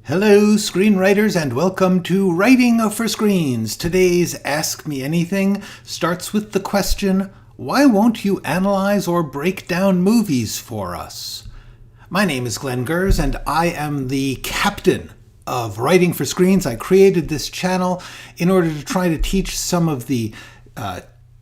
Hello, screenwriters, and welcome to Writing for Screens. Today's Ask Me Anything starts with the question, why won't you analyze or break down movies for us? My name is Glenn Gers, and I am the captain of Writing for Screens. I created this channel in order to try to teach some of the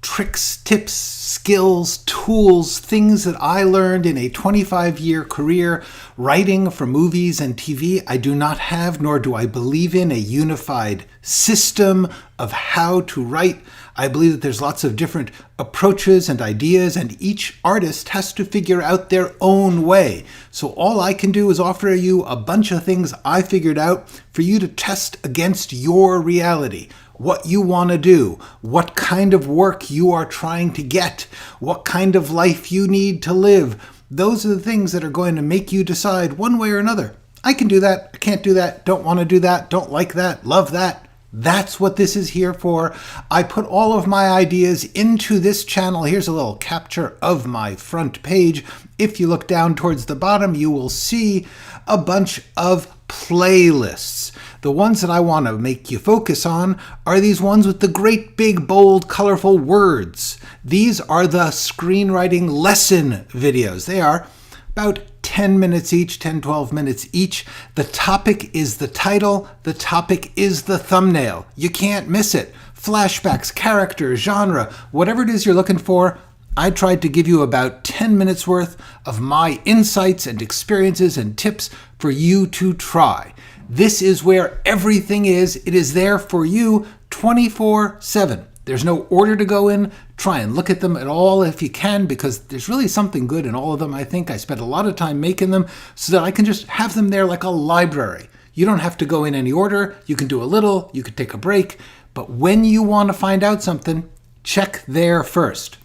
tricks, tips, skills, tools, things that I learned in a 25-year career writing for movies and TV. I do not have, nor do I believe in, a unified system of how to write. I believe that there's lots of different approaches and ideas, and each artist has to figure out their own way. So all I can do is offer you a bunch of things I figured out for you to test against your reality. What you want to do, what kind of work you are trying to get, what kind of life you need to live. Those are the things that are going to make you decide one way or another. I can do that, I can't do that, don't want to do that, don't like that, love that. That's what this is here for. I put all of my ideas into this channel. Here's a little capture of my front page. If you look down towards the bottom, you will see a bunch of playlists. The ones that I want to make you focus on are these ones with the great big, bold, colorful words. These are the screenwriting lesson videos. They are about 10 minutes each, 10, 12 minutes each. The topic is the title. The topic is the thumbnail. You can't miss it. Flashbacks, character, genre, whatever it is you're looking for, I tried to give you about 10 minutes worth of my insights and experiences and tips for you to try. This is where everything is. It is there for you 24/7. There's no order to go in. Try and look at them at all if you can, because there's really something good in all of them. I think I spent a lot of time making them so that I can just have them there like a library. You don't have to go in any order. You can do a little, you can take a break, but when you want to find out something, check there first.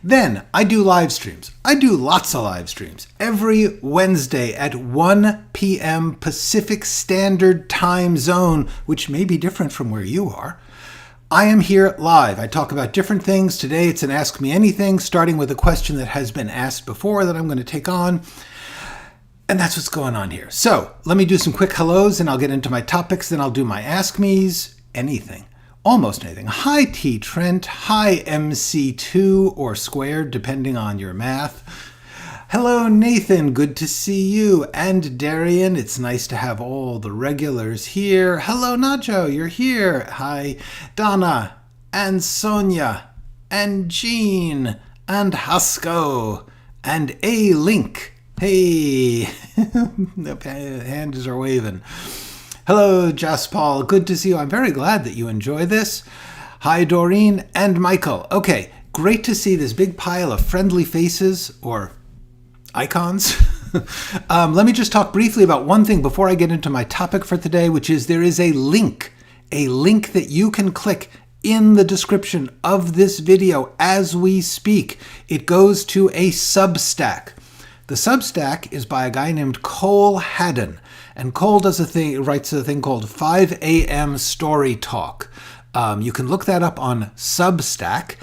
Then I do live streams. I do lots of live streams every Wednesday at 1 p.m. Pacific Standard Time Zone, which may be different from where you are. I am here live. I talk about different things. Today it's an Ask Me Anything, starting with a question that has been asked before that I'm going to take on. And that's what's going on here. So let me do some quick hellos and I'll get into my topics. Then I'll do my Ask Me's, anything. Almost anything. Hi T. Trent. Hi MC2 or squared, depending on your math. Hello Nathan, good to see you. And Darian, it's nice to have all the regulars here. Hello Nacho, you're here. Hi Donna and Sonia and Jean and Hasko and A Link. Hey, the hands are waving. Hello, Jaspal. Good to see you. I'm very glad that you enjoy this. Hi, Doreen and Michael. Okay, great to see this big pile of friendly faces or icons. Let me just talk briefly about one thing before I get into my topic for today, which is there is a link that you can click in the description of this video as we speak. It goes to a Substack. The Substack is by a guy named Cole Haddon. And Cole writes a thing called 5 a.m. Story Talk. You can look that up on Substack.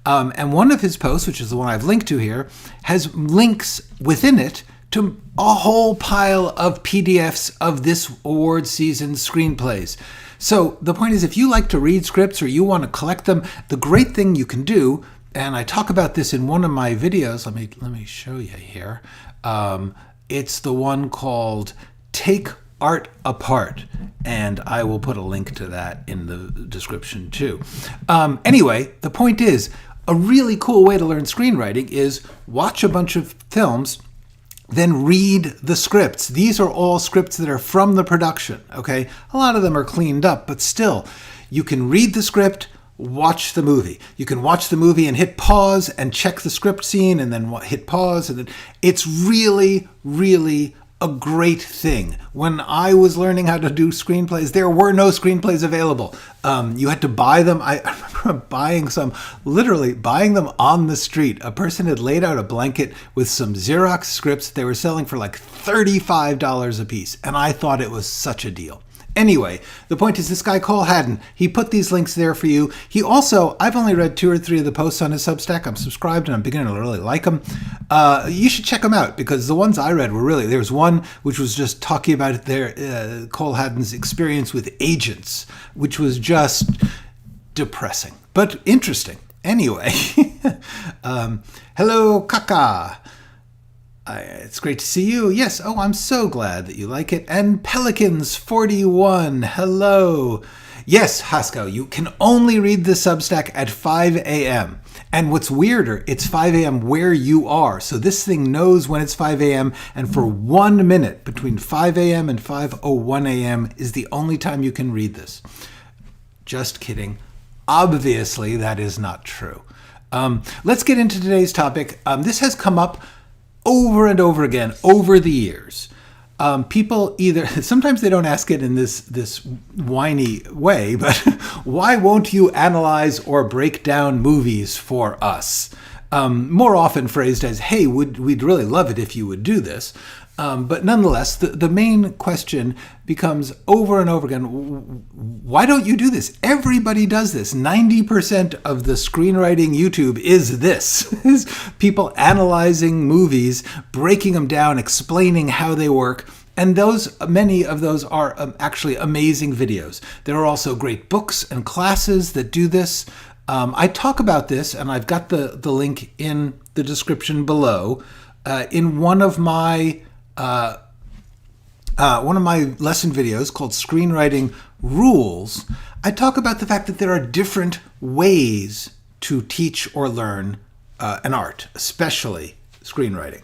And one of his posts, which is the one I've linked to here, has links within it to a whole pile of PDFs of this award season screenplays. So the point is, if you like to read scripts or you want to collect them, the great thing you can do, and I talk about this in one of my videos, let me show you here. It's the one called Take Art Apart, and I will put a link to that in the description too. Anyway, the point is, a really cool way to learn screenwriting is watch a bunch of films, then read the scripts. These are all scripts that are from the production, okay? A lot of them are cleaned up, but still, you can read the script, watch the movie. You can watch the movie and hit pause and check the script scene and then hit pause. And then it's really, really a great thing. When I was learning how to do screenplays, there were no screenplays available. You had to buy them. I remember literally buying them on the street. A person had laid out a blanket with some Xerox scripts they were selling for like $35 a piece. And I thought it was such a deal. Anyway, the point is this guy, Cole Haddon, he put these links there for you. He also, I've only read 2 or 3 of the posts on his Substack. I'm subscribed and I'm beginning to really like them. You should check them out because the ones I read were really, there was one which was just talking about their Cole Haddon's experience with agents, which was just depressing, but interesting. Anyway, hello, Kaka. It's great to see you. Yes. Oh, I'm so glad that you like it. And Pelicans41. Hello. Yes, Haskell, you can only read the Substack at 5 a.m. And what's weirder, it's 5 a.m. where you are. So this thing knows when it's 5 a.m. And for 1 minute between 5 a.m. and 5:01 a.m. is the only time you can read this. Just kidding. Obviously, that is not true. Let's get into today's topic. This has come up over and over again over the years. People either, sometimes they don't ask it in this whiny way, but why won't you analyze or break down movies for us? More often phrased as, hey, we'd really love it if you would do this. But nonetheless, the main question becomes over and over again, why don't you do this? Everybody does this. 90% of the screenwriting YouTube is this. is people analyzing movies, breaking them down, explaining how they work. And many of those are actually amazing videos. There are also great books and classes that do this. I talk about this, and I've got the link in the description below, in one of my lesson videos called Screenwriting Rules. I talk about the fact that there are different ways to teach or learn an art, especially screenwriting.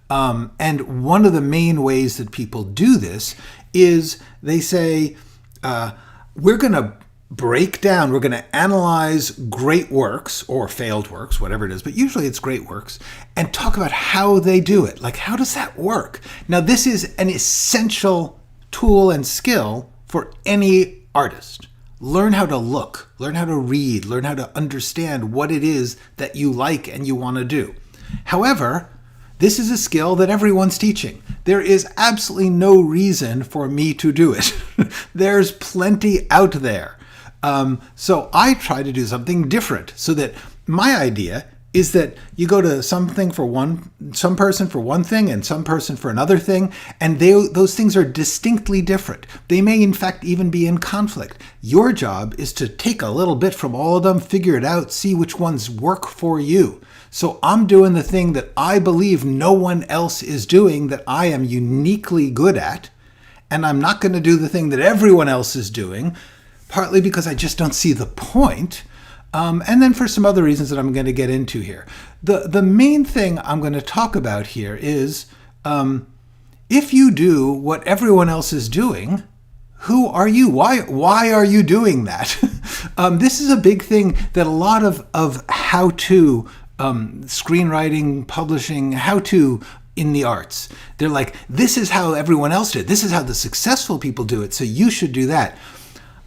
And one of the main ways that people do this is they say, we're going to break down, we're going to analyze great works or failed works, whatever it is, but usually it's great works, and talk about how they do it. Like, how does that work? Now, this is an essential tool and skill for any artist. Learn how to look, learn how to read, learn how to understand what it is that you like and you want to do. However, this is a skill that everyone's teaching. There is absolutely no reason for me to do it. There's plenty out there. So I try to do something different, so that my idea is that you go to some person for one thing and some person for another thing, and those things are distinctly different. They may in fact even be in conflict. Your job is to take a little bit from all of them, figure it out, see which ones work for you. So I'm doing the thing that I believe no one else is doing, that I am uniquely good at, and I'm not going to do the thing that everyone else is doing, partly because I just don't see the point, and then for some other reasons that I'm going to get into here. The main thing I'm going to talk about here is, if you do what everyone else is doing, who are you? Why are you doing that? This is a big thing that a lot of how-to screenwriting, publishing, how-to in the arts. They're like, this is how everyone else did. This is how the successful people do it, so you should do that.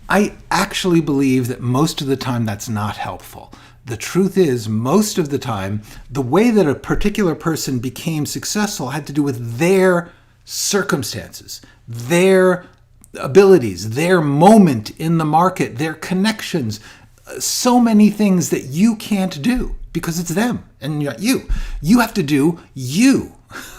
I actually believe that most of the time that's not helpful. The truth is, most of the time, the way that a particular person became successful had to do with their circumstances, their abilities, their moment in the market, their connections, so many things that you can't do because it's them and not you. You have to do you.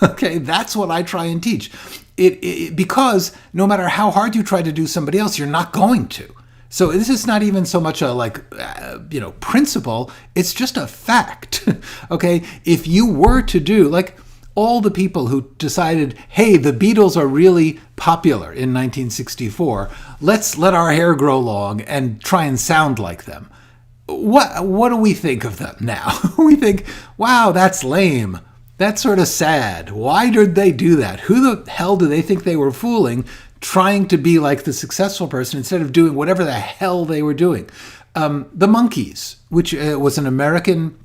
Okay, that's what I try and teach. Because no matter how hard you try to do somebody else, you're not going to. So this is not even so much a principle. It's just a fact. Okay, if you were to do like all the people who decided, hey, the Beatles are really popular in 1964. Let's let our hair grow long and try and sound like them. What do we think of them now? We think, wow, that's lame. That's sort of sad. Why did they do that? Who the hell do they think they were fooling, trying to be like the successful person instead of doing whatever the hell they were doing? The Monkees, which was an American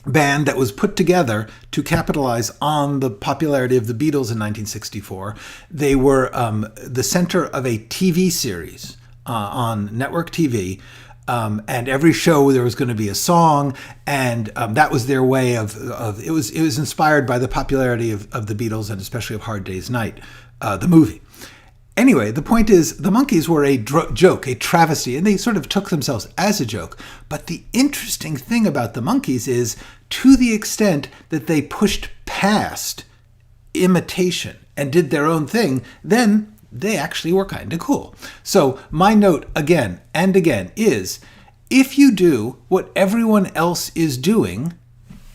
band that was put together to capitalize on the popularity of the Beatles in 1964. They were the center of a TV series on network TV. And every show there was going to be a song, and that was their way of it was inspired by the popularity of the Beatles and especially of Hard Day's Night, the movie. Anyway, the point is the monkeys were a joke, a travesty, and they sort of took themselves as a joke. But the interesting thing about the monkeys is, to the extent that they pushed past imitation and did their own thing, then they actually were kind of cool. So my note again and again is, if you do what everyone else is doing,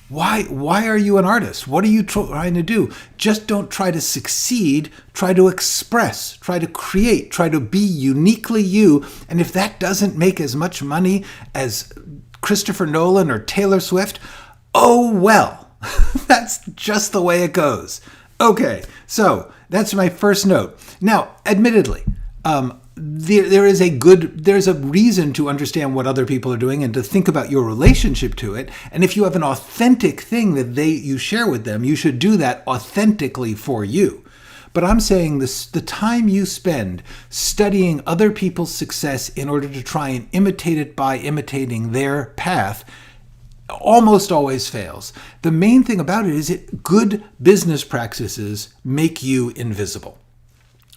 why are you an artist? What are you trying to do? Just don't try to succeed. Try to express. Try to create. Try to be uniquely you. And if that doesn't make as much money as Christopher Nolan or Taylor Swift, oh well. That's just the way it goes. Okay, so that's my first note. Now, admittedly, there's a reason to understand what other people are doing and to think about your relationship to it. And if you have an authentic thing that you share with them, you should do that authentically for you. But I'm saying the time you spend studying other people's success in order to try and imitate it by imitating their path almost always fails. The main thing about it is that good business practices make you invisible.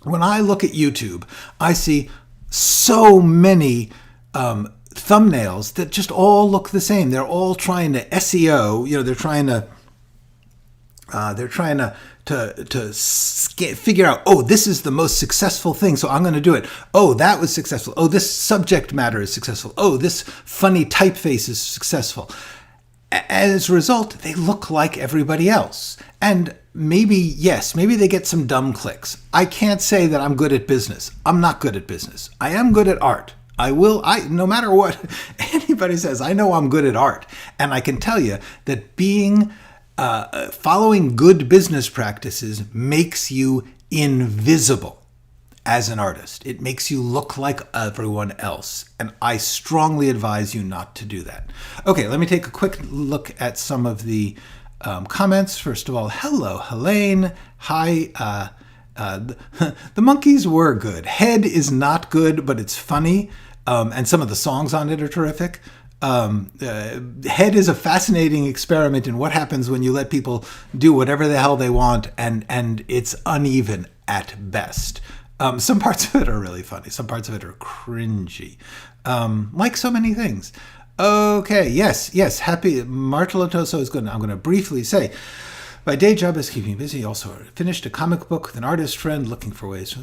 When I look at YouTube, I see so many thumbnails that just all look the same. They're all trying to SEO. They're trying to figure out, oh, this is the most successful thing, so I'm going to do it. Oh, that was successful. Oh, this subject matter is successful. Oh, this funny typeface is successful. As a result, they look like everybody else. And maybe they get some dumb clicks. I can't say that I'm good at business. I'm not good at business. I am good at art. No matter what anybody says, I know I'm good at art. And I can tell you that following good business practices makes you invisible as an artist. It makes you look like everyone else. And I strongly advise you not to do that. Okay, let me take a quick look at some of the comments. First of all, hello, Helene. Hi. The monkeys were good. Head is not good, but it's funny. And some of the songs on it are terrific. Head is a fascinating experiment in what happens when you let people do whatever the hell they want, and it's uneven at best. Some parts of it are really funny. Some parts of it are cringy, like so many things. Okay, yes. Happy Martelatoso is good. I'm going to briefly say, my day job is keeping me busy. Also, I finished a comic book with an artist friend looking for ways to.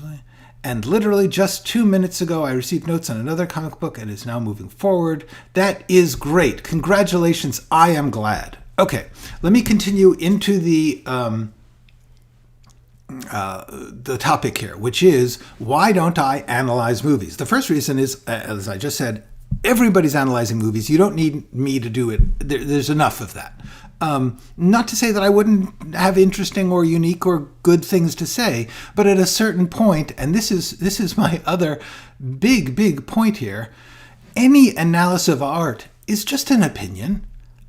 And literally just 2 minutes ago, I received notes on another comic book and is now moving forward. That is great. Congratulations. I am glad. Okay, let me continue into the topic here, which is, why don't I analyze movies? The first reason is, as I just said, everybody's analyzing movies. You don't need me to do it. There's enough of that. Not to say that I wouldn't have interesting or unique or good things to say, but at a certain point, and this is my other big point here, any analysis of art is just an opinion.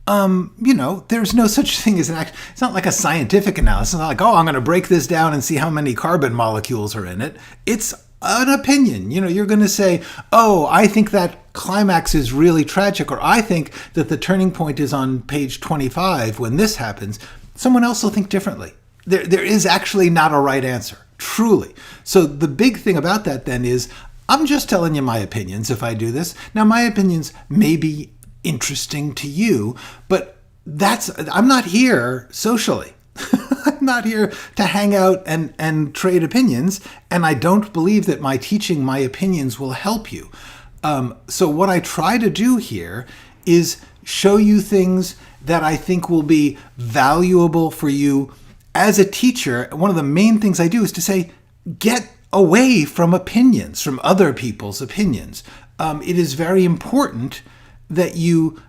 There's no such thing as it's not like a scientific analysis. It's not like, oh, I'm going to break this down and see how many carbon molecules are in it. It's an opinion. You're going to say, oh, I think that climax is really tragic, or I think that the turning point is on page 25 when this happens. Someone else will think differently. There is actually not a right answer, truly. So the big thing about that then is, I'm just telling you my opinions if I do this. Now, my opinions may be interesting to you, but I'm not here socially. I'm not here to hang out and trade opinions, and I don't believe that my teaching my opinions will help you. So what I try to do here is show you things that I think will be valuable for you as a teacher. One of the main things I do is to say, get away from opinions, from other people's opinions. It is very important that you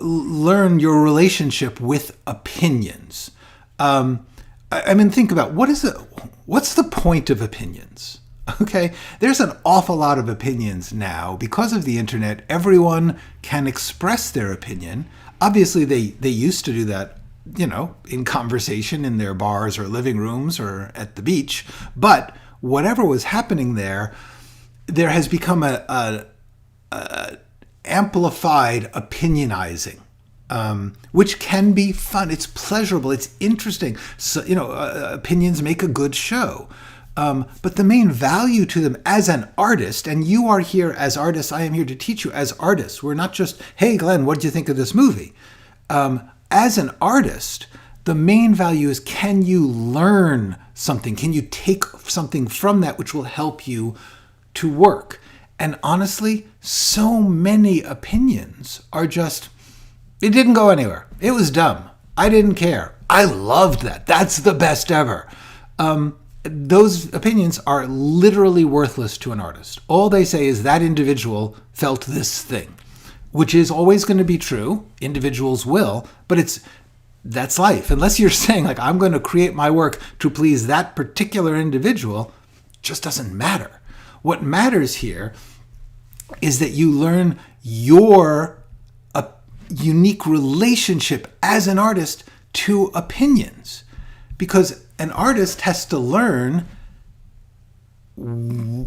learn your relationship with opinions. Think about what's the point of opinions? Okay, there's an awful lot of opinions now. Because of the internet, everyone can express their opinion. Obviously, they used to do that, in conversation in their bars or living rooms or at the beach. But whatever was happening there has become a amplified opinionizing. Which can be fun. It's pleasurable. It's interesting. So, opinions make a good show. But the main value to them as an artist, and you are here as artists, I am here to teach you as artists. We're not just, hey, Glenn, what did you think of this movie? As an artist, the main value is, can you learn something? Can you take something from that which will help you to work? And honestly, so many opinions are just, it didn't go anywhere. It was dumb. I didn't care. I loved that. That's the best ever. Those opinions are literally worthless to an artist. All they say is that individual felt this thing, which is always going to be true. Individuals will, but that's life. Unless you're saying, like, I'm going to create my work to please that particular individual, it just doesn't matter. What matters here is that you learn your unique relationship as an artist to opinions, because an artist has to learn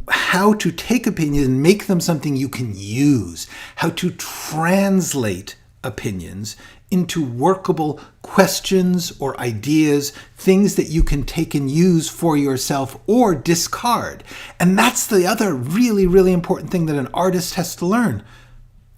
how to take opinions and make them something you can use, how to translate opinions into workable questions or ideas, things that you can take and use for yourself or discard. And that's the other really, really important thing that an artist has to learn.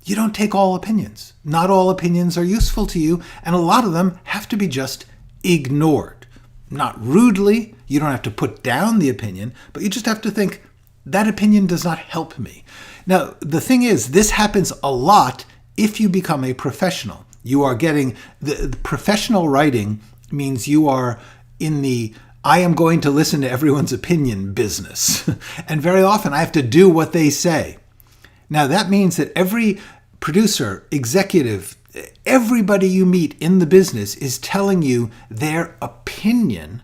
You don't take all opinions. Not all opinions are useful to you, and a lot of them have to be just ignored. Not rudely, you don't have to put down the opinion, but you just have to think, that opinion does not help me. Now, the thing is, this happens a lot if you become a professional. You are getting, the professional writing means you are in the I am going to listen to everyone's opinion business. And very often I have to do what they say. Now, that means that every producer, executive, everybody you meet in the business is telling you their opinion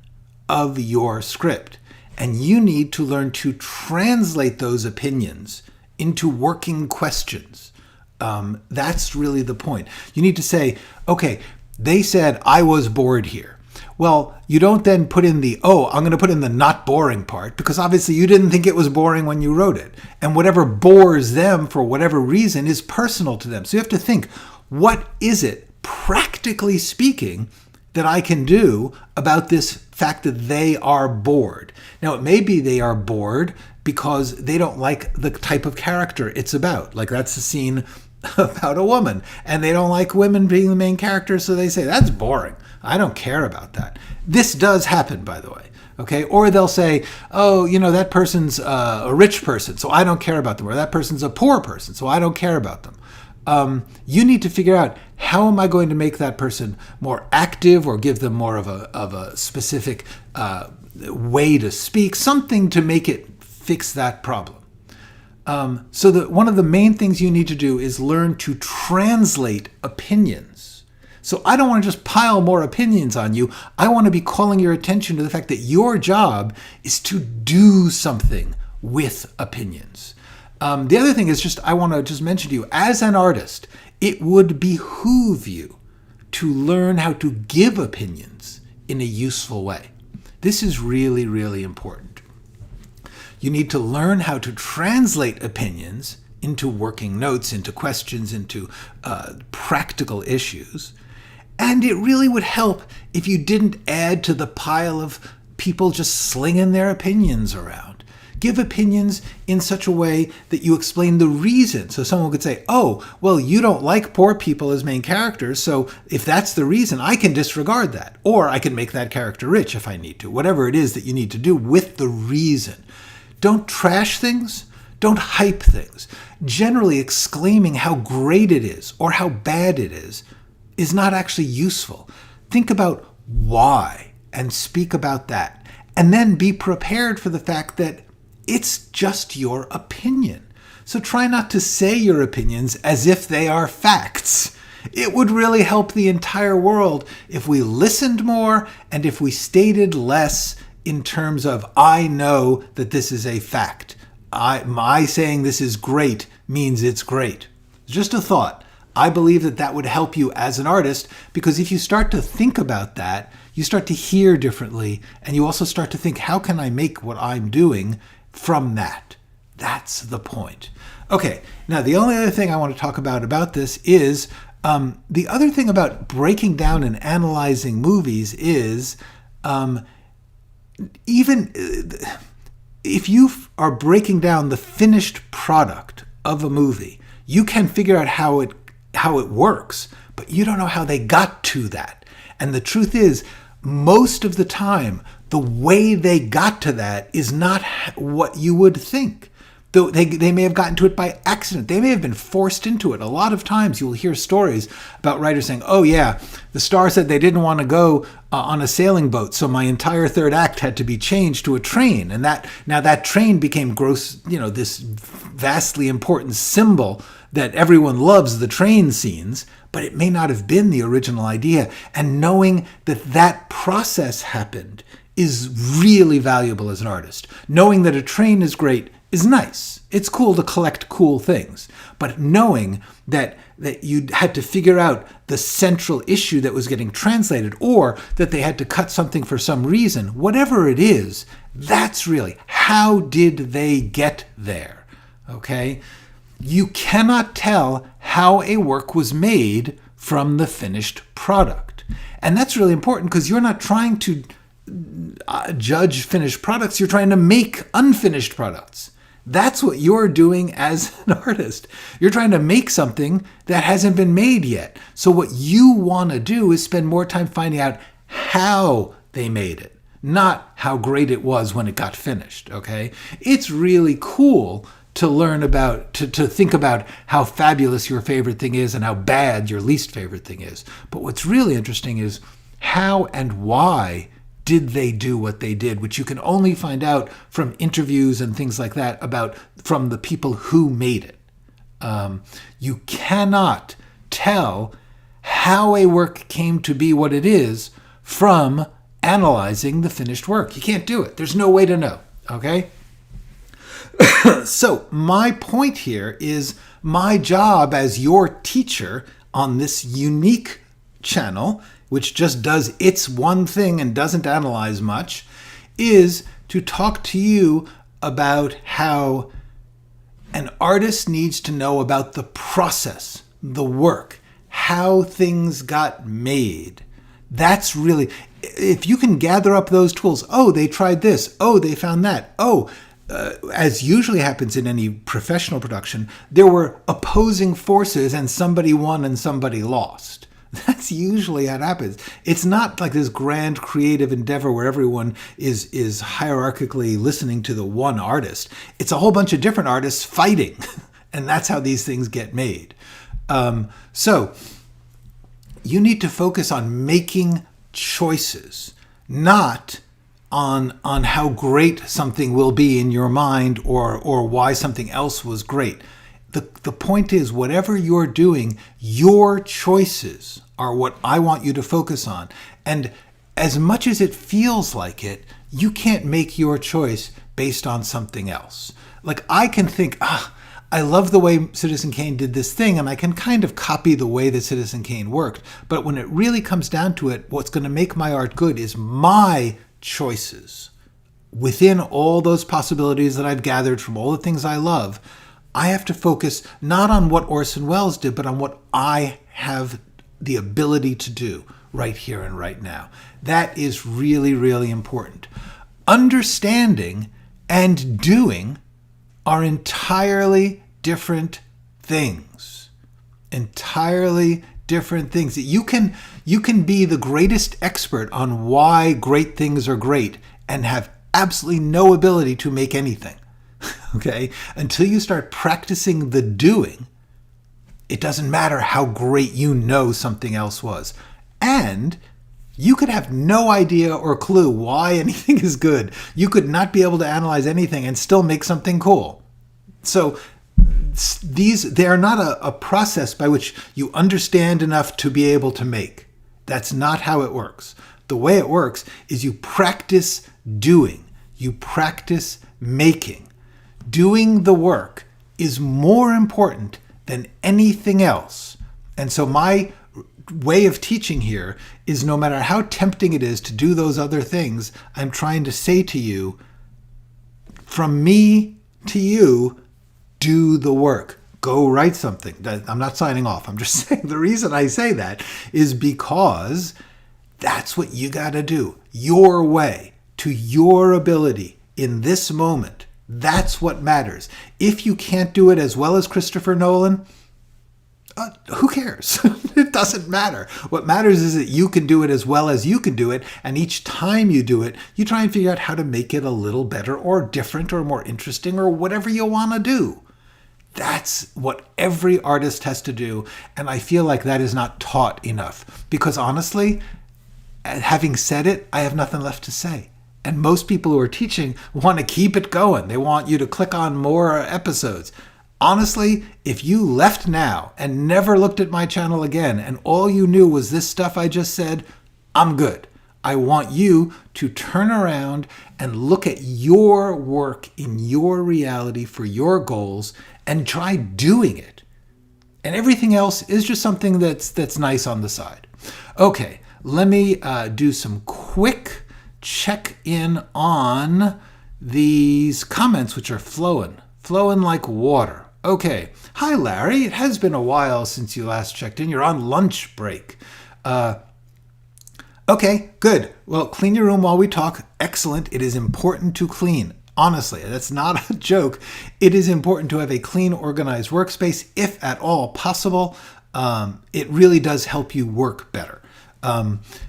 of your script. And you need to learn to translate those opinions into working questions. That's really the point. You need to say, okay, they said I was bored here. Well, you don't then put in the, I'm going to put in the not boring part, because obviously you didn't think it was boring when you wrote it. And whatever bores them for whatever reason is personal to them. So you have to think, what is it, practically speaking, that I can do about this fact that they are bored? Now, it may be they are bored because they don't like the type of character it's about. Like, that's a scene about a woman, and they don't like women being the main character, so they say, that's boring. I don't care about that. This does happen, by the way. Okay? Or they'll say, that person's a rich person, so I don't care about them. Or that person's a poor person, so I don't care about them. You need to figure out, how am I going to make that person more active, or give them more of a specific way to speak, something to make it fix that problem. So that one of the main things you need to do is learn to translate opinions. So I don't want to just pile more opinions on you. I want to be calling your attention to the fact that your job is to do something with opinions. The other thing is I want to just mention to you, as an artist, it would behoove you to learn how to give opinions in a useful way. This is really, really important. You need to learn how to translate opinions into working notes, into questions, into practical issues. And it really would help if you didn't add to the pile of people just slinging their opinions around. Give opinions in such a way that you explain the reason. So someone could say, you don't like poor people as main characters, so if that's the reason, I can disregard that. Or I can make that character rich if I need to. Whatever it is that you need to do with the reason. Don't trash things. Don't hype things. Generally, exclaiming how great it is or how bad it is not actually useful. Think about why and speak about that. And then be prepared for the fact that it's just your opinion. So try not to say your opinions as if they are facts. It would really help the entire world if we listened more and if we stated less in terms of, I know that this is a fact. My saying this is great means it's great. Just a thought. I believe that would help you as an artist, because if you start to think about that, you start to hear differently, and you also start to think, how can I make what I'm doing from that? That's the point. Okay, now the only other thing I want to talk about this is, the other thing about breaking down and analyzing movies is, if you are breaking down the finished product of a movie, you can figure out how it works, but you don't know how they got to that. And the truth is, most of the time, the way they got to that is not what you would think. Though they may have gotten to it by accident. They may have been forced into it. A lot of times you will hear stories about writers saying, oh yeah, the star said they didn't want to go on a sailing boat, so my entire third act had to be changed to a train. And that train became this vastly important symbol that everyone loves, the train scenes, but it may not have been the original idea. And knowing that process happened is really valuable as an artist. Knowing that a train is great is nice. It's cool to collect cool things. But knowing that you had to figure out the central issue that was getting translated, or that they had to cut something for some reason, whatever it is, that's really, how did they get there? Okay? You cannot tell how a work was made from the finished product. And that's really important because you're not trying to judge finished products, you're trying to make unfinished products. That's what you're doing as an artist. You're trying to make something that hasn't been made yet. So what you want to do is spend more time finding out how they made it, not how great it was when it got finished, okay? It's really cool to learn about, to think about how fabulous your favorite thing is and how bad your least favorite thing is. But what's really interesting is how and why did they do what they did, which you can only find out from interviews and things like that from the people who made it. You cannot tell how a work came to be what it is from analyzing the finished work. You can't do it. There's no way to know, okay? So my point here is my job as your teacher on this unique channel, which just does its one thing and doesn't analyze much, is to talk to you about how an artist needs to know about the process, the work, how things got made. That's really, if you can gather up those tools, oh, they tried this, oh, they found that, as usually happens in any professional production, there were opposing forces and somebody won and somebody lost. That's usually how it happens. It's not like this grand creative endeavor where everyone is hierarchically listening to the one artist. It's a whole bunch of different artists fighting, and that's how these things get made. So you need to focus on making choices, not on how great something will be in your mind or why something else was great. The point is, whatever you're doing, your choices are what I want you to focus on. And as much as it feels like it, you can't make your choice based on something else. Like I can think, I love the way Citizen Kane did this thing, and I can kind of copy the way that Citizen Kane worked. But when it really comes down to it, what's going to make my art good is my choices. Within all those possibilities that I've gathered from all the things I love, I have to focus not on what Orson Welles did, but on what I have the ability to do right here and right now. That is really, really important. Understanding and doing are entirely different things. Entirely different things. You can be the greatest expert on why great things are great and have absolutely no ability to make anything. Okay? Until you start practicing the doing, it doesn't matter how great you know something else was. And you could have no idea or clue why anything is good. You could not be able to analyze anything and still make something cool. So they are not a process by which you understand enough to be able to make. That's not how it works. The way it works is you practice doing. You practice making. Doing the work is more important than anything else. And so my way of teaching here is, no matter how tempting it is to do those other things, I'm trying to say to you, from me to you, do the work. Go write something. I'm not signing off. I'm just saying the reason I say that is because that's what you got to do. Your way, to your ability, in this moment. That's what matters. If you can't do it as well as Christopher Nolan, who cares? It doesn't matter. What matters is that you can do it as well as you can do it, and each time you do it, you try and figure out how to make it a little better or different or more interesting or whatever you want to do. That's what every artist has to do, and I feel like that is not taught enough. Because honestly, having said it, I have nothing left to say. And most people who are teaching want to keep it going. They want you to click on more episodes. Honestly, if you left now and never looked at my channel again and all you knew was this stuff I just said, I'm good. I want you to turn around and look at your work in your reality for your goals and try doing it. And everything else is just something that's nice on the side. Okay, let me do some quick check in on these comments, which are flowing like water. Okay. Hi, Larry. It has been a while since you last checked in. You're on lunch break. Okay, good. Well, clean your room while we talk. Excellent. It is important to clean. Honestly, that's not a joke. It is important to have a clean, organized workspace, if at all possible. It really does help you work better.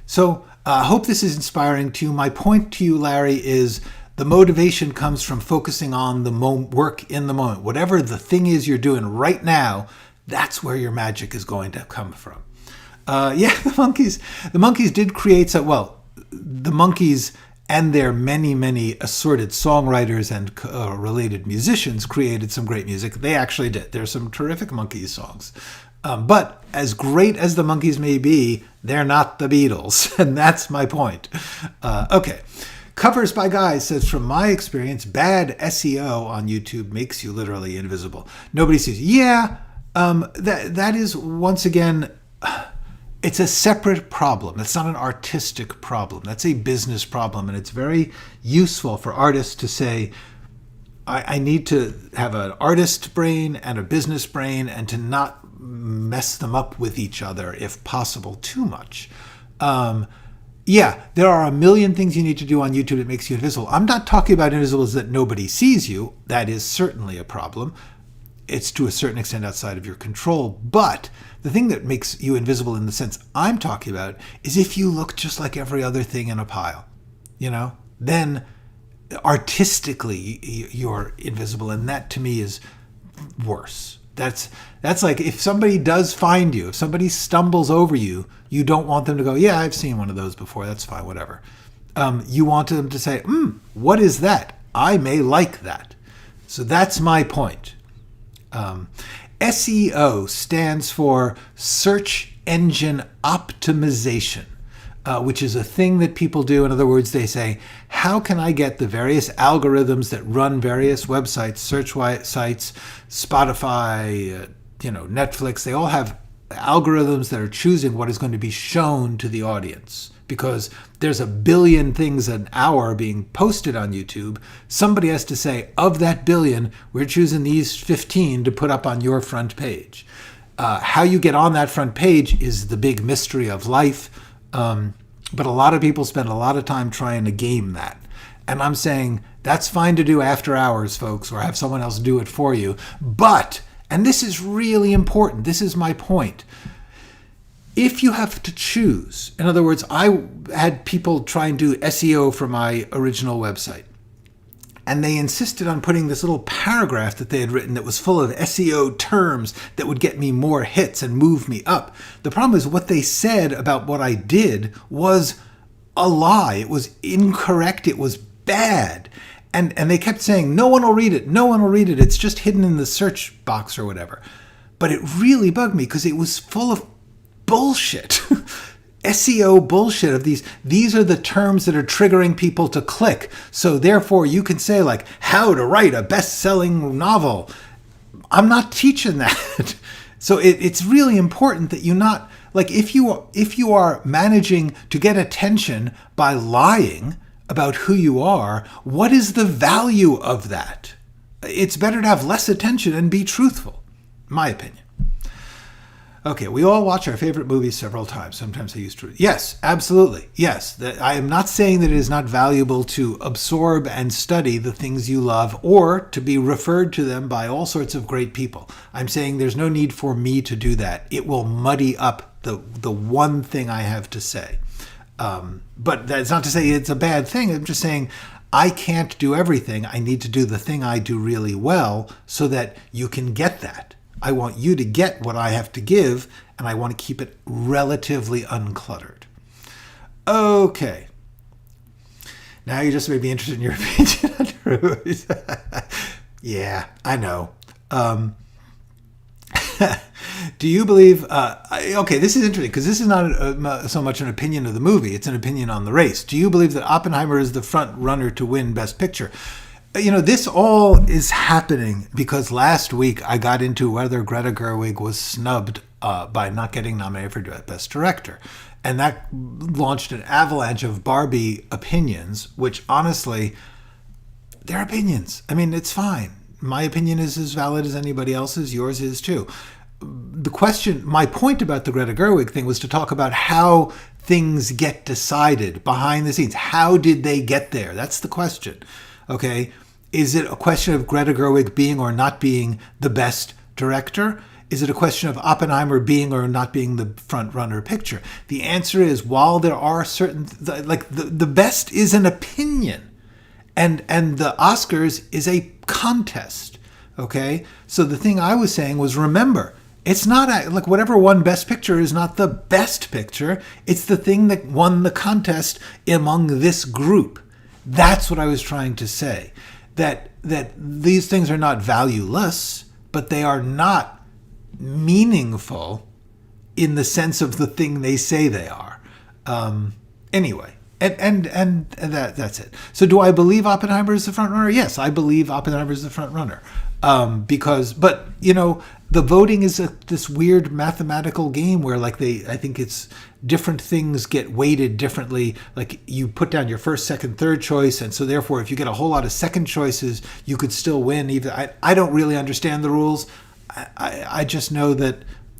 So I hope this is inspiring to you. My point to you, Larry, is the motivation comes from focusing on the work in the moment. Whatever the thing is you're doing right now, that's where your magic is going to come from. The monkeys did create the monkeys and their many assorted songwriters and related musicians created some great music. They actually did. There's some terrific Monkees songs. But as great as the Monkees may be, they're not the Beatles. And that's my point. Okay. Covers by Guys says, from my experience, bad SEO on YouTube makes you literally invisible. Nobody sees you. Yeah, that is, once again, it's a separate problem. It's not an artistic problem. That's a business problem. And it's very useful for artists to say, I need to have an artist brain and a business brain and to not mess them up with each other, if possible, too much. Yeah, there are a million things you need to do on YouTube that makes you invisible. I'm not talking about invisible as that nobody sees you. That is certainly a problem. It's to a certain extent outside of your control. But the thing that makes you invisible in the sense I'm talking about is if you look just like every other thing in a pile, then artistically you're invisible. And that to me is worse. That's like if somebody does find you, if somebody stumbles over you, you don't want them to go, yeah, I've seen one of those before. That's fine, whatever. You want them to say, what is that? I may like that. So that's my point. SEO stands for Search Engine Optimization, which is a thing that people do. In other words, they say, how can I get the various algorithms that run various websites, search sites, Spotify, Netflix, they all have algorithms that are choosing what is going to be shown to the audience. Because there's a billion things an hour being posted on YouTube, somebody has to say, of that billion, we're choosing these 15 to put up on your front page. How you get on that front page is the big mystery of life. But a lot of people spend a lot of time trying to game that. And I'm saying that's fine to do after hours, folks, or have someone else do it for you. But, and this is really important, this is my point. If you have to choose, in other words, I had people try and do SEO for my original website. And they insisted on putting this little paragraph that they had written that was full of SEO terms that would get me more hits and move me up. The problem is what they said about what I did was a lie. It was incorrect. It was bad. And they kept saying, no one will read it. No one will read it. It's just hidden in the search box or whatever. But it really bugged me because it was full of bullshit. SEO bullshit of these are the terms that are triggering people to click. So therefore you can say like how to write a best-selling novel. I'm not teaching that. So it's really important that you not like if you are managing to get attention by lying about who you are, what is the value of that? It's better to have less attention and be truthful, in my opinion. Okay, we all watch our favorite movies several times. Sometimes I used to. Yes, absolutely. Yes. I am not saying that it is not valuable to absorb and study the things you love or to be referred to them by all sorts of great people. I'm saying there's no need for me to do that. It will muddy up the one thing I have to say. But that's not to say it's a bad thing. I'm just saying I can't do everything. I need to do the thing I do really well so that you can get that. I want you to get what I have to give, and I want to keep it relatively uncluttered. Okay. Now you just made me interested in your opinion on movies. Yeah, I know. Do you believe... okay, this is interesting, because this is not so much an opinion of the movie. It's an opinion on the race. Do you believe that Oppenheimer is the front runner to win Best Picture? This all is happening because last week I got into whether Greta Gerwig was snubbed by not getting nominated for Best Director. And that launched an avalanche of Barbie opinions, which honestly, they're opinions. I mean, it's fine. My opinion is as valid as anybody else's. Yours is too. My point about the Greta Gerwig thing was to talk about how things get decided behind the scenes. How did they get there? That's the question. Okay, is it a question of Greta Gerwig being or not being the best director? Is it a question of Oppenheimer being or not being the front runner picture? The answer is, while there are certain, the best is an opinion, and the Oscars is a contest. Okay, so the thing I was saying was, remember, it's not like whatever won Best Picture is not the best picture. It's the thing that won the contest among this group. That's what I was trying to say, that these things are not valueless, but they are not meaningful in the sense of the thing they say they are. Anyway, and that's it. So do I believe Oppenheimer is the front runner? Yes, I believe Oppenheimer is the front runner. But the voting is this weird mathematical game where I think it's different things get weighted differently. Like you put down your first, second, third choice. And so therefore, if you get a whole lot of second choices, you could still win. I don't really understand the rules. I just know that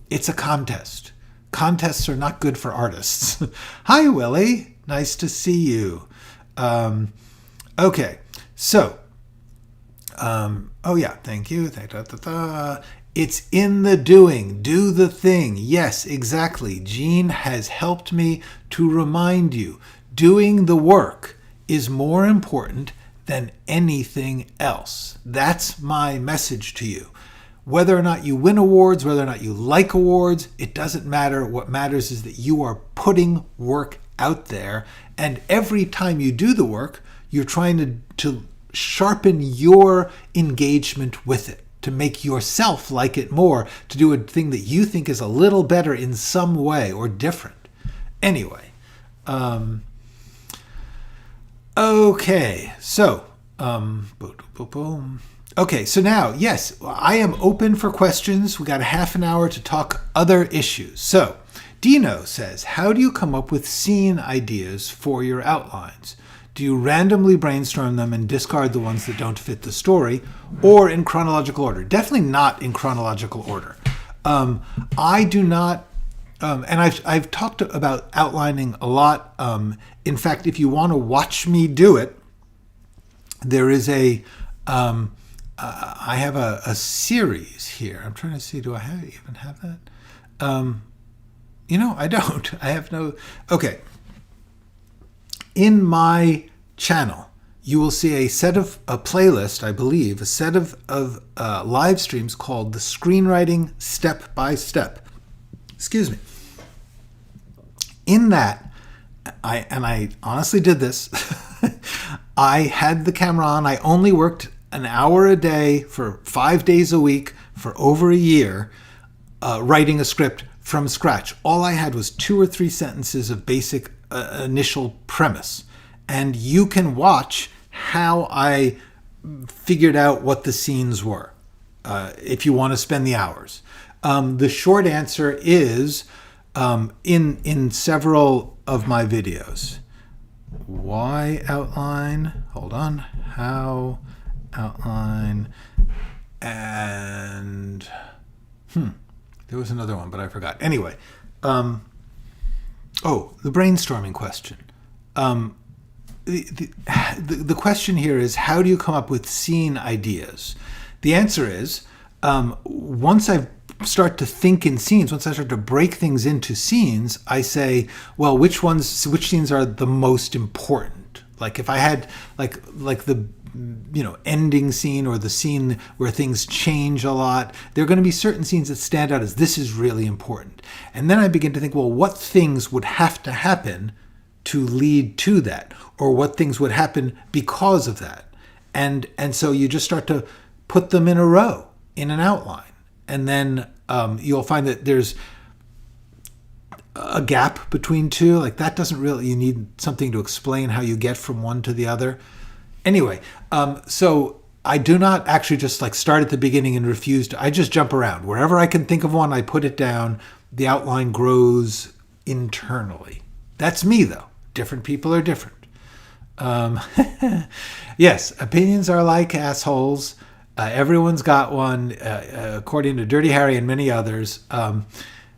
it's a contest. Contests are not good for artists. Hi, Willie. Nice to see you. Okay. So, oh yeah, thank you. It's in the doing. Do the thing. Yes, exactly. Jean has helped me to remind you. Doing the work is more important than anything else. That's my message to you. Whether or not you win awards, whether or not you like awards, it doesn't matter. What matters is that you are putting work out there. And every time you do the work, you're trying to sharpen your engagement with it, to make yourself like it more, to do a thing that you think is a little better in some way or different. Anyway, okay, so, okay, so now, yes, I am open for questions. We got a half an hour to talk other issues. So, Dino says, how do you come up with scene ideas for your outlines? Do you randomly brainstorm them and discard the ones that don't fit the story, or in chronological order? Definitely not in chronological order. I do not, and I've talked about outlining a lot. In fact, if you want to watch me do it, there is I have a series here. I'm trying to see, do I even have that? I don't. I have no. Okay. In my channel, you will see a playlist, I believe, a set of live streams called the Screenwriting Step by Step. Excuse me. In that, I honestly did this. I had the camera on. I only worked an hour a day for 5 days a week for over a year, writing a script from scratch. All I had was 2 or 3 sentences of basic initial premise. And you can watch how I figured out what the scenes were, if you want to spend the hours. The short answer is in several of my videos. Why outline? Hold on. How outline and There was another one, but I forgot. Anyway, the brainstorming question. The question here is, how do you come up with scene ideas? The answer is, once I start to think in scenes, once I start to break things into scenes, I say, well, which scenes are the most important? Like if I had like the ending scene or the scene where things change a lot, there are going to be certain scenes that stand out as this is really important. And then I begin to think, well, what things would have to happen to lead to that, or what things would happen because of that. And so you just start to put them in a row in an outline. And then you'll find that there's a gap between two. Like that doesn't really, you need something to explain how you get from one to the other. Anyway, so I do not actually just like start at the beginning and refuse to, I just jump around. Wherever I can think of one, I put it down. The outline grows internally. That's me though. Different people are different. Yes, opinions are like assholes. Everyone's got one, according to Dirty Harry and many others.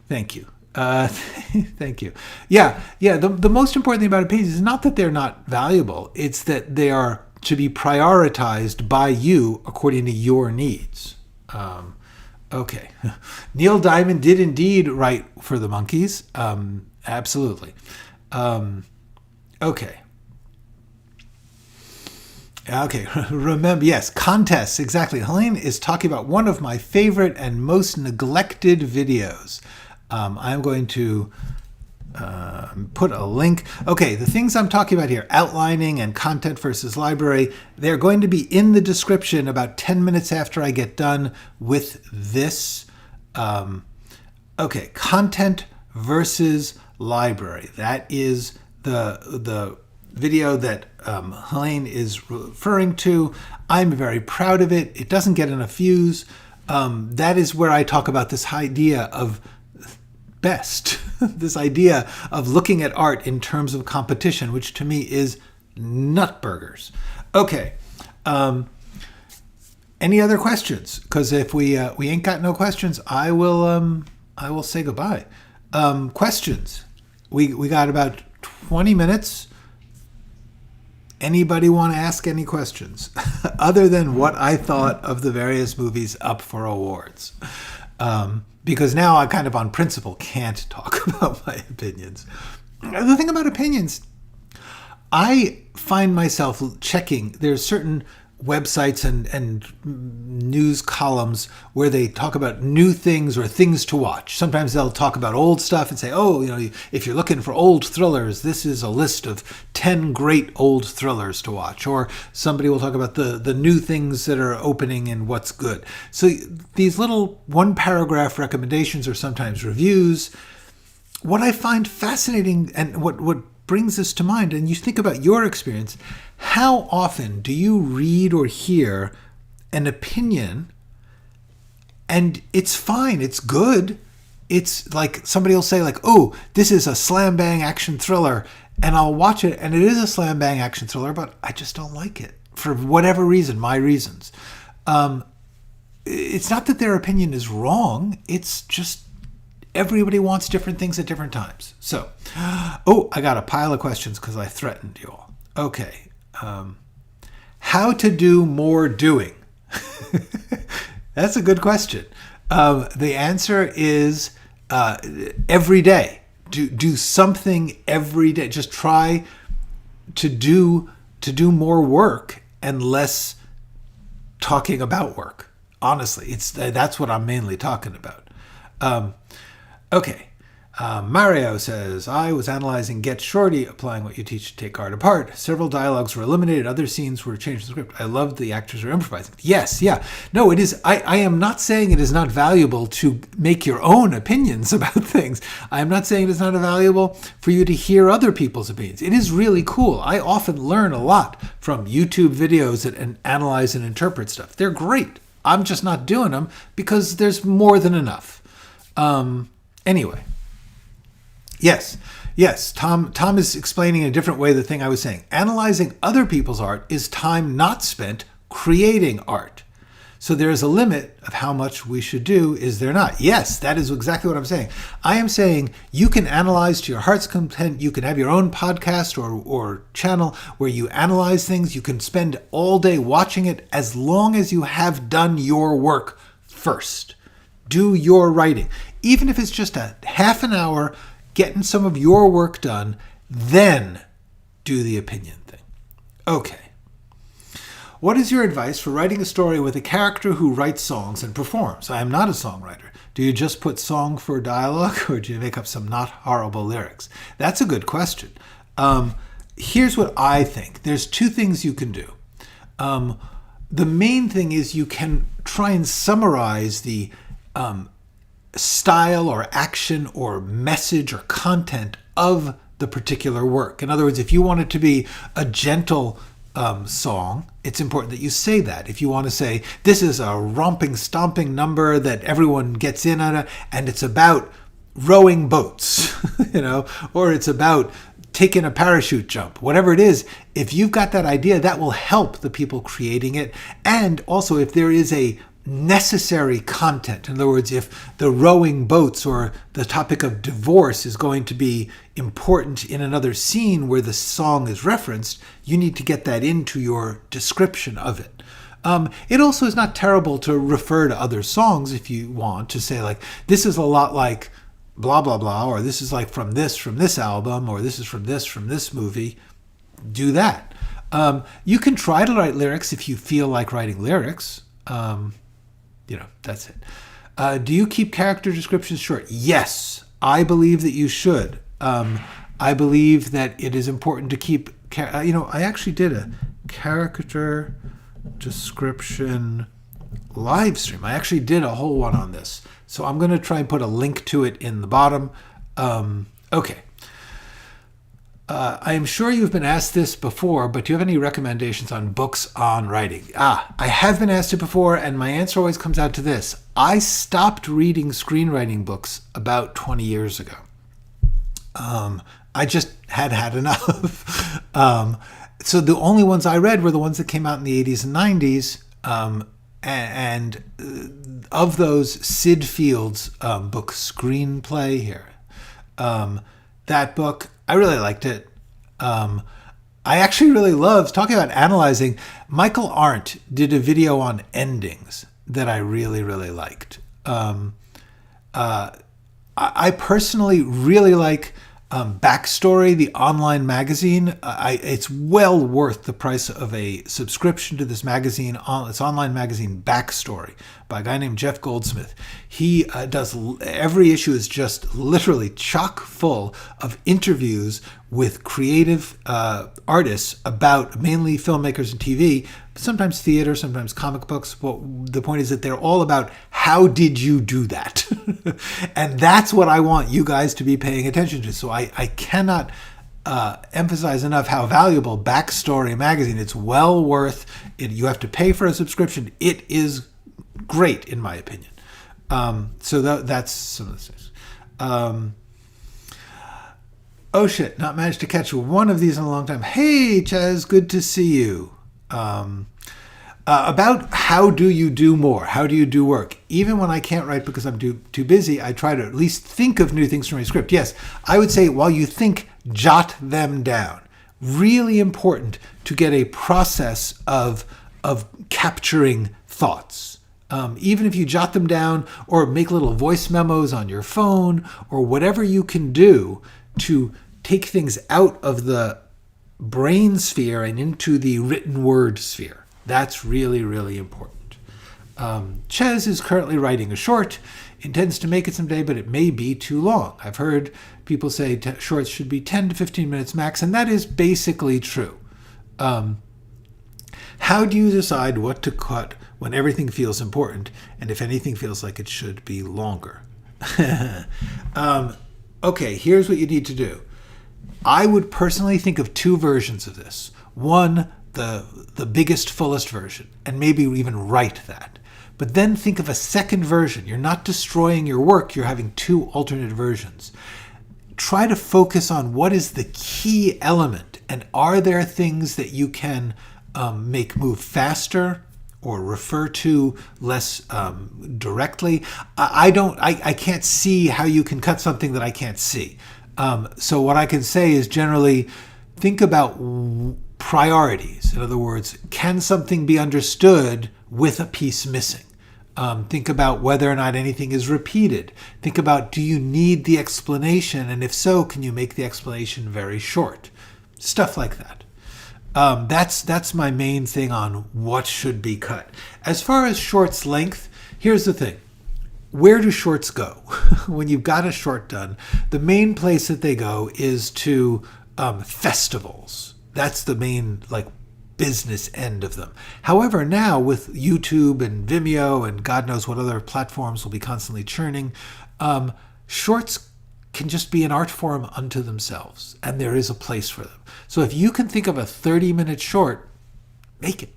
Thank you. Thank you. Yeah. The most important thing about opinions is not that they're not valuable. It's that they are to be prioritized by you according to your needs. Okay. Neil Diamond did indeed write for the Monkees. Absolutely. Okay. Okay, remember, yes, contests, exactly. Helene is talking about one of my favorite and most neglected videos. I'm going to put a link. Okay, the things I'm talking about here, outlining and content versus library, they're going to be in the description about 10 minutes after I get done with this. Okay, content versus library. That is the video that Helene is referring to. I'm very proud of it. It doesn't get enough views. That is where I talk about this idea of best, this idea of looking at art in terms of competition, which to me is nutburgers. Okay. Any other questions? Because if we ain't got no questions, I will say goodbye. Questions. We got about 20 minutes. Anybody want to ask any questions other than what I thought of the various movies up for awards? Because now I kind of on principle can't talk about my opinions. The thing about opinions, I find myself checking. There's certain websites and news columns where they talk about new things or things to watch. Sometimes they'll talk about old stuff and say, oh, if you're looking for old thrillers, this is a list of 10 great old thrillers to watch. Or somebody will talk about the new things that are opening and what's good. So these little one paragraph recommendations are sometimes reviews. What I find fascinating and what brings this to mind, and you think about your experience, how often do you read or hear an opinion and it's fine, it's good, it's like somebody will say like, oh, this is a slam bang action thriller, and I'll watch it and it is a slam bang action thriller, but I just don't like it for whatever reason, my reasons. It's not that their opinion is wrong, it's just everybody wants different things at different times. So, I got a pile of questions because I threatened you all. Okay. How to do more doing? That's a good question. The answer is every day. Do something every day. Just try to do more work and less talking about work. Honestly, that's what I'm mainly talking about. Okay. Mario says, I was analyzing Get Shorty, applying what you teach to take art apart. Several dialogues were eliminated. Other scenes were changed in the script. I loved the actors were improvising. Yes, yeah. No, it is. I am not saying it is not valuable to make your own opinions about things. I am not saying it is not valuable for you to hear other people's opinions. It is really cool. I often learn a lot from YouTube videos and analyze and interpret stuff. They're great. I'm just not doing them because there's more than enough. Anyway. Yes. Tom is explaining in a different way the thing I was saying. Analyzing other people's art is time not spent creating art. So there is a limit of how much we should do, is there not? Yes, that is exactly what I'm saying. I am saying you can analyze to your heart's content. You can have your own podcast or channel where you analyze things. You can spend all day watching it as long as you have done your work first. Do your writing. Even if it's just a half an hour, getting some of your work done, then do the opinion thing. Okay. What is your advice for writing a story with a character who writes songs and performs? I am not a songwriter. Do you just put song for dialogue, or do you make up some not horrible lyrics? That's a good question. Here's what I think. There's two things you can do. The main thing is you can try and summarize the style or action or message or content of the particular work. In other words, if you want it to be a gentle song, it's important that you say that. If you want to say, this is a romping, stomping number that everyone gets in on, and it's about rowing boats, or it's about taking a parachute jump, whatever it is, if you've got that idea, that will help the people creating it. And also, if there is a necessary content, in other words, if the rowing boats or the topic of divorce is going to be important in another scene where the song is referenced, you need to get that into your description of it. It also is not terrible to refer to other songs if you want to say, like, this is a lot like blah, blah, blah, or this is like from this album, or this is from this movie. Do that. You can try to write lyrics if you feel like writing lyrics. That's it. Do you keep character descriptions short? Yes, I believe that you should. I believe that it is important to keep, I actually did a character description live stream. I actually did a whole one on this. So I'm going to try and put a link to it in the bottom. Okay. I am sure you've been asked this before, but do you have any recommendations on books on writing? I have been asked it before, and my answer always comes out to this. I stopped reading screenwriting books about 20 years ago. I just had enough. So the only ones I read were the ones that came out in the 80s and 90s. And of those, Sid Field's book, Screenplay here. That book, I really liked it. I actually really loved, talking about analyzing, Michael Arndt did a video on endings that I really, really liked. I personally really like Backstory, the online magazine. It's well worth the price of a subscription to this magazine, this online magazine, Backstory, by a guy named Jeff Goldsmith. He does, every issue is just literally chock full of interviews with creative artists about mainly filmmakers and TV, but sometimes theater, sometimes comic books. Well, the point is that they're all about how did you do that? And that's what I want you guys to be paying attention to. So I cannot emphasize enough how valuable Backstory magazine. It's well worth it. You have to pay for a subscription. It is great, in my opinion. So that's some of the things. Oh shit, not managed to catch one of these in a long time. Hey, Chaz, good to see you. About how do you do more? How do you do work? Even when I can't write because I'm too busy, I try to at least think of new things from my script. Yes, I would say while you think, jot them down. Really important to get a process of capturing thoughts. Even if you jot them down or make little voice memos on your phone or whatever you can do to take things out of the brain sphere and into the written word sphere. That's really, really important. Ches is currently writing a short, intends to make it someday, but it may be too long. I've heard people say shorts should be 10 to 15 minutes max, and that is basically true. How do you decide what to cut when everything feels important, and if anything feels like it should be longer? Okay, here's what you need to do. I would personally think of two versions of this. One, the biggest, fullest version, and maybe even write that. But then think of a second version. You're not destroying your work. You're having two alternate versions. Try to focus on what is the key element, and are there things that you can make move faster or refer to less directly. I can't see how you can cut something that I can't see. So what I can say is generally think about priorities. In other words, can something be understood with a piece missing? Think about whether or not anything is repeated. Think about, do you need the explanation? And if so, can you make the explanation very short? Stuff like that. That's my main thing on what should be cut. As far as shorts length, here's the thing. Where do shorts go? When you've got a short done, the main place that they go is to festivals. That's the main business end of them. However, now with YouTube and Vimeo and God knows what other platforms will be constantly churning, shorts can just be an art form unto themselves, and there is a place for them. So if you can think of a 30-minute short, make it.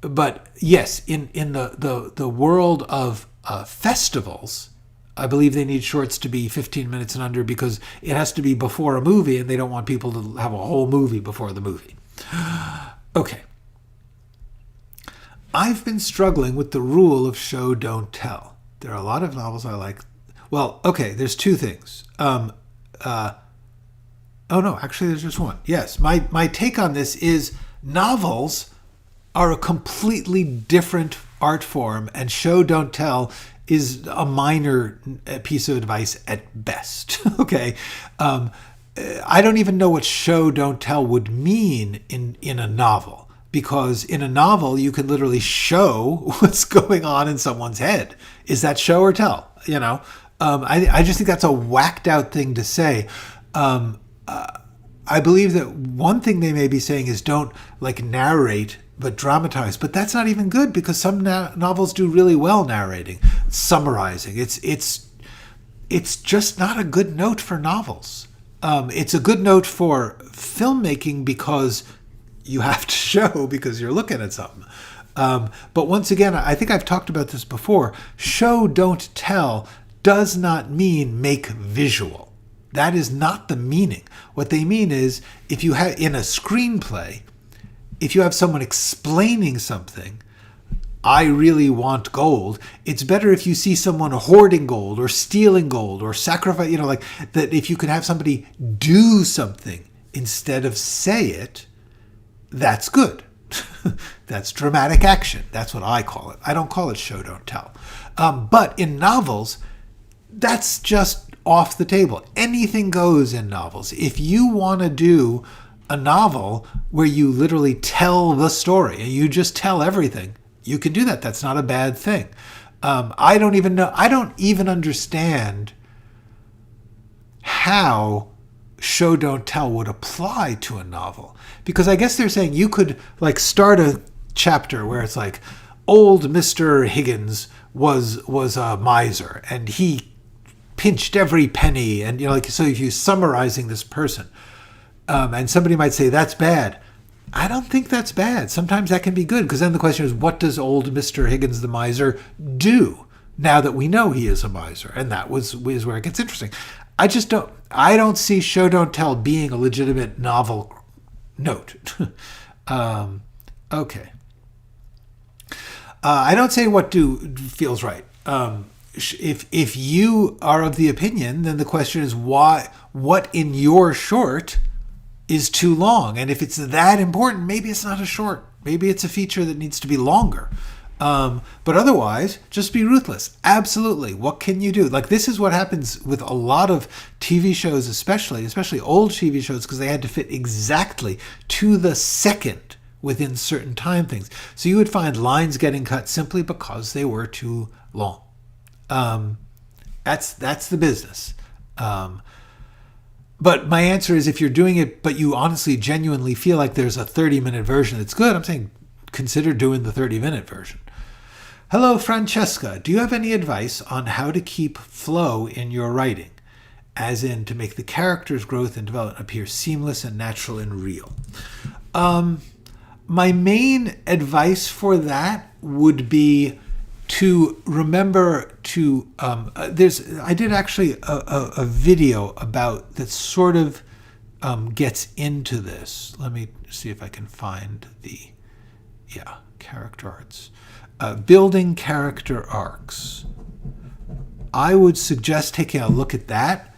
But yes, in the world of festivals, I believe they need shorts to be 15 minutes and under because it has to be before a movie and they don't want people to have a whole movie before the movie. Okay. I've been struggling with the rule of show, don't tell. There are a lot of novels I like. Well, okay, there's two things. Oh no, actually there's just one. Yes, my take on this is novels are a completely different art form and show, don't tell is a minor piece of advice at best. Okay. I don't even know what show, don't tell would mean in a novel, because in a novel, you can literally show what's going on in someone's head. Is that show or tell? I just think that's a whacked out thing to say. I believe that one thing they may be saying is don't narrate, but dramatize. But that's not even good because some novels do really well narrating, summarizing. It's just not a good note for novels. It's a good note for filmmaking because you have to show because you're looking at something. But once again, I think I've talked about this before. Show, don't tell does not mean make visual. That is not the meaning. What they mean is if you have in a screenplay, if you have someone explaining something, I really want gold, it's better if you see someone hoarding gold or stealing gold or sacrifice, that if you could have somebody do something instead of say it, that's good. That's dramatic action. That's what I call it. I don't call it show, don't tell. But in novels, that's just off the table. Anything goes in novels. If you want to do a novel where you literally tell the story and you just tell everything, you can do that. That's not a bad thing. I don't even understand how show, don't tell would apply to a novel, because I guess they're saying you could start a chapter where it's old Mr. Higgins was a miser and he pinched every penny, and so if you're summarizing this person, and somebody might say that's bad. I don't think that's bad. Sometimes that can be good, because then the question is, what does old Mr. Higgins the miser do now that we know he is a miser? And that is where it gets interesting. I don't see show, don't tell being a legitimate novel note. Okay. I don't say what feels right. If you are of the opinion, then the question is what in your short is too long? And if it's that important, maybe it's not a short. Maybe it's a feature that needs to be longer. But otherwise, just be ruthless. Absolutely. What can you do? This is what happens with a lot of TV shows, especially old TV shows, because they had to fit exactly to the second within certain time things. So you would find lines getting cut simply because they were too long. That's the business. But my answer is, if you're doing it, but you honestly, genuinely feel like there's a 30-minute version that's good, I'm saying consider doing the 30-minute version. Hello, Francesca. Do you have any advice on how to keep flow in your writing? As in, to make the characters' growth and development appear seamless and natural and real. My main advice for that would be to remember to, I did actually a video about that sort of gets into this. Let me see if I can find the Yeah, character arcs. Building character arcs. I would suggest taking a look at that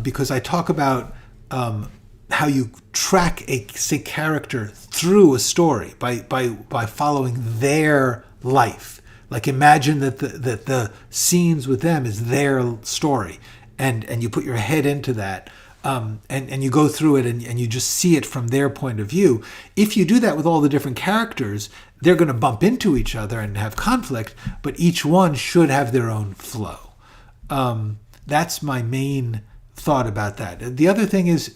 because I talk about how you track a character through a story by following their life. Like imagine that the scenes with them is their story, and you put your head into that. And you go through it and you just see it from their point of view. If you do that with all the different characters, they're going to bump into each other and have conflict, but each one should have their own flow. That's my main thought about that. The other thing is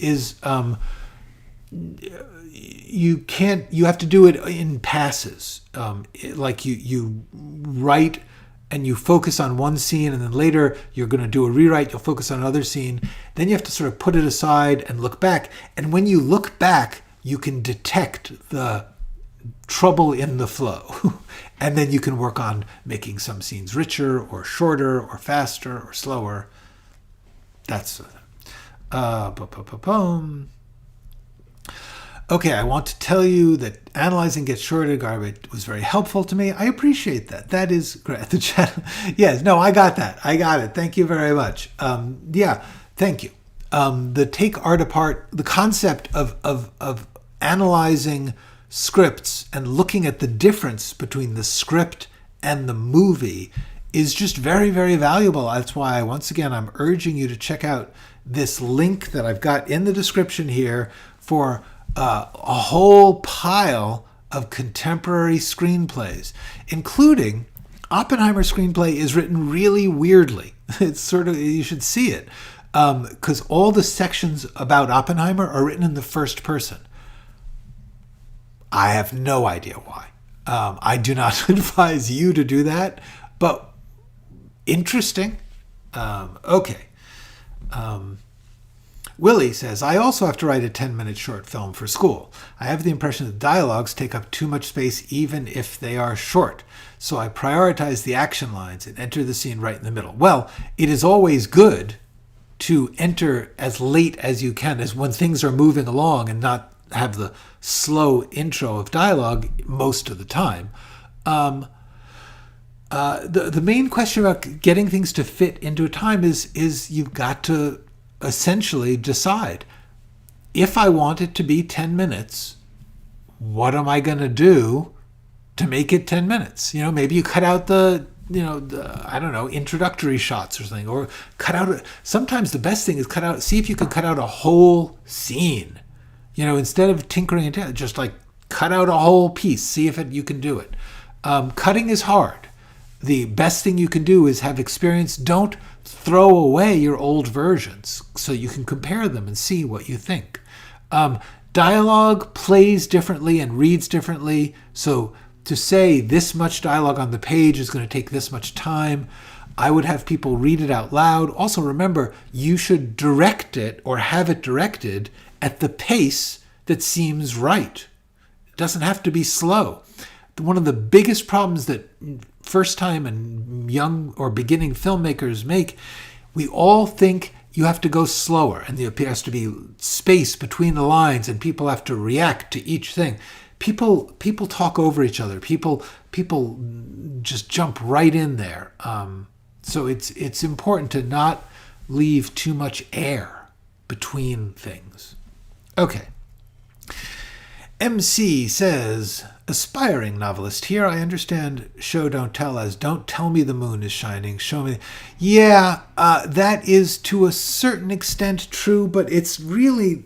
you have to do it in passes. Like you write and you focus on one scene, and then later you're going to do a rewrite, you'll focus on another scene. Then you have to sort of put it aside and look back. And when you look back, you can detect the trouble in the flow. And then you can work on making some scenes richer or shorter or faster or slower. That's okay, I want to tell you that analyzing Get Shorted Garbage was very helpful to me. I appreciate that. That is great. The chat. Yes, no, I got that. I got it. Thank you very much. Yeah, thank you. The take art apart, the concept of analyzing scripts and looking at the difference between the script and the movie is just very, very valuable. That's why, once again, I'm urging you to check out this link that I've got in the description here for a whole pile of contemporary screenplays, including Oppenheimer's screenplay is written really weirdly. It's sort of, you should see it, because all the sections about Oppenheimer are written in the first person. I have no idea why. I do not advise you to do that, but interesting. Okay. Willie says, I also have to write a 10-minute short film for school. I have the impression that dialogues take up too much space even if they are short. So I prioritize the action lines and enter the scene right in the middle. Well, it is always good to enter as late as you can, as when things are moving along, and not have the slow intro of dialogue most of the time. The main question about getting things to fit into a time is you've got to essentially decide, if I want it to be 10 minutes, what am I going to do to make it 10 minutes? You know, maybe you cut out the introductory shots or something, or cut out, sometimes the best thing is see if you can cut out a whole scene, you know, instead of tinkering and just like cut out a whole piece, see if you can do it. Cutting is hard. The best thing you can do is have experience. Don't throw away your old versions so you can compare them and see what you think. Dialogue plays differently and reads differently. So to say this much dialogue on the page is going to take this much time, I would have people read it out loud. Also remember, you should direct it or have it directed at the pace that seems right. It doesn't have to be slow. One of the biggest problems that first-time and young or beginning filmmakers make, we all think you have to go slower and there has to be space between the lines and people have to react to each thing. People talk over each other. People just jump right in there. So it's important to not leave too much air between things. Okay. MC says, aspiring novelist here. I understand show don't tell as don't tell me the moon is shining, show me. Yeah, that is to a certain extent true, but it's really,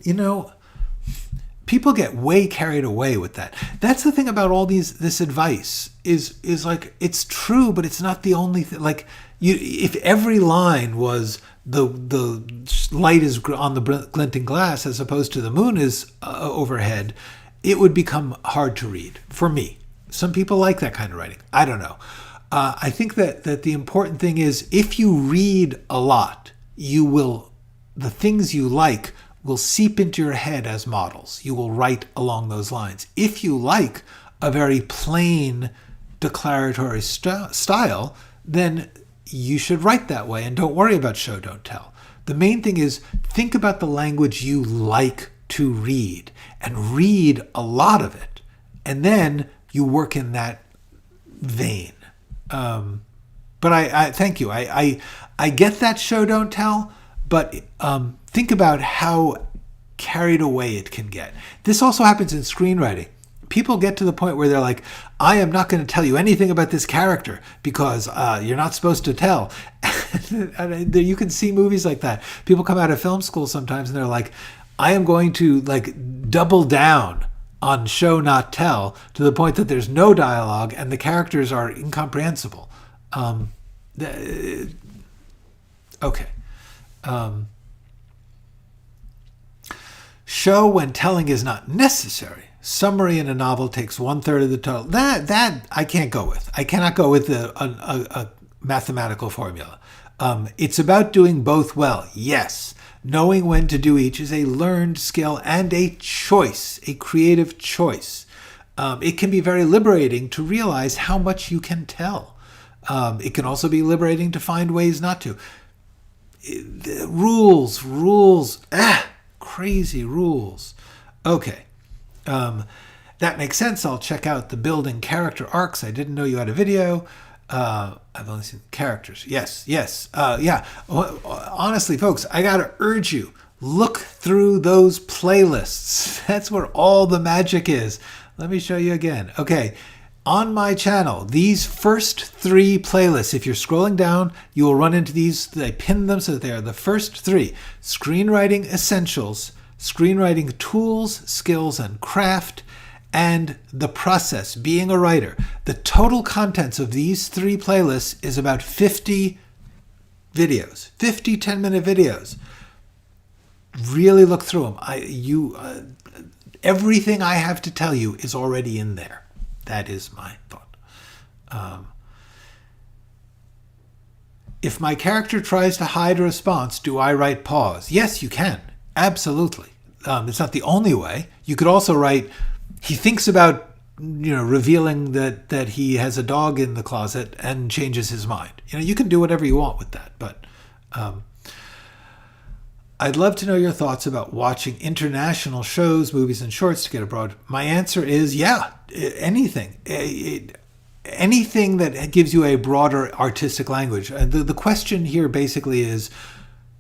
people get way carried away with that. That's the thing about all this advice is like, it's true, but it's not the only thing. Like, if every line was the light is on the glinting glass as opposed to the moon is overhead, it would become hard to read for me. Some people like that kind of writing. I don't know. I think that the important thing is, if you read a lot, the things you like will seep into your head as models. You will write along those lines. If you like a very plain declaratory style, then you should write that way and don't worry about show, don't tell. The main thing is, think about the language you like to read and read a lot of it, and then you work in that vein. But I thank you. I get that show don't tell, but think about how carried away it can get. This also happens in screenwriting. People get to the point where they're like, I am not going to tell you anything about this character because you're not supposed to tell. And you can see movies like that. People come out of film school sometimes and they're like, I am going to like double down on show not tell to the point that there's no dialogue and the characters are incomprehensible. Okay. Show when telling is not necessary. Summary in a novel takes 1/3 of the total. That I can't go with. I cannot go with a mathematical formula. It's about doing both well. Yes. Knowing when to do each is a learned skill and a choice, a creative choice. It can be very liberating to realize how much you can tell. It can also be liberating to find ways not to. Rules, crazy rules. Okay. That makes sense. I'll check out the building character arcs. I didn't know you had a video. I've only seen characters. Yes. Yeah. Honestly, folks, I got to urge you, look through those playlists. That's where all the magic is. Let me show you again. Okay. On my channel, these first 3 playlists, if you're scrolling down, you will run into these. I pinned them so that they are the first 3. Screenwriting Essentials, Screenwriting Tools, Skills, and Craft, and The Process, Being a Writer. The total contents of these 3 playlists is about 50 videos, 50 10-minute videos. Really look through them. Everything I have to tell you is already in there. That is my thought. If my character tries to hide a response, do I write pause? Yes, you can. Absolutely. It's not the only way. You could also write, he thinks about, revealing that he has a dog in the closet and changes his mind. You can do whatever you want with that. But I'd love to know your thoughts about watching international shows, movies, and shorts to get abroad. My answer is, yeah, anything. Anything that gives you a broader artistic language. The question here basically is,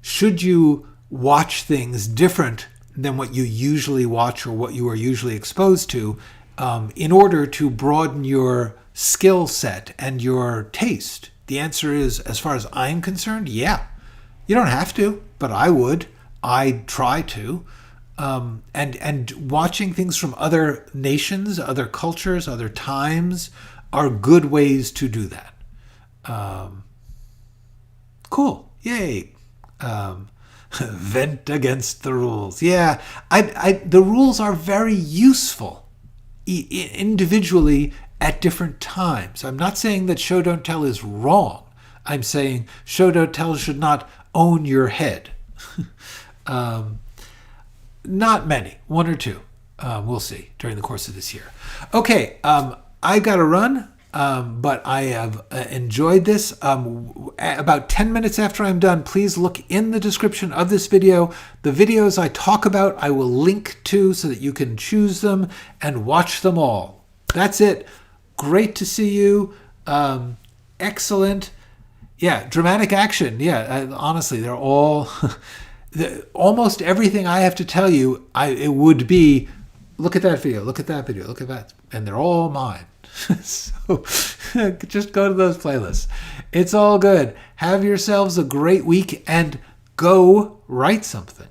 should you watch things different than what you usually watch or what you are usually exposed to in order to broaden your skill set and your taste? The answer is, as far as I'm concerned, yeah. You don't have to, but I would. I'd try to. And watching things from other nations, other cultures, other times are good ways to do that. Cool. Yay. Vent against the rules. Yeah, the rules are very useful individually at different times. I'm not saying that show don't tell is wrong. I'm saying show don't tell should not own your head. Not many, 1 or 2. We'll see during the course of this year. Okay, I got to run. But I have enjoyed this. About 10 minutes after I'm done, please look in the description of this video. The videos I talk about, I will link to so that you can choose them and watch them all. That's it. Great to see you. Excellent. Yeah, dramatic action. Yeah, honestly, they're all... almost everything I have to tell you, it would be, look at that video, look at that video, look at that. And they're all mine. So just go to those playlists. It's all good. Have yourselves a great week and go write something.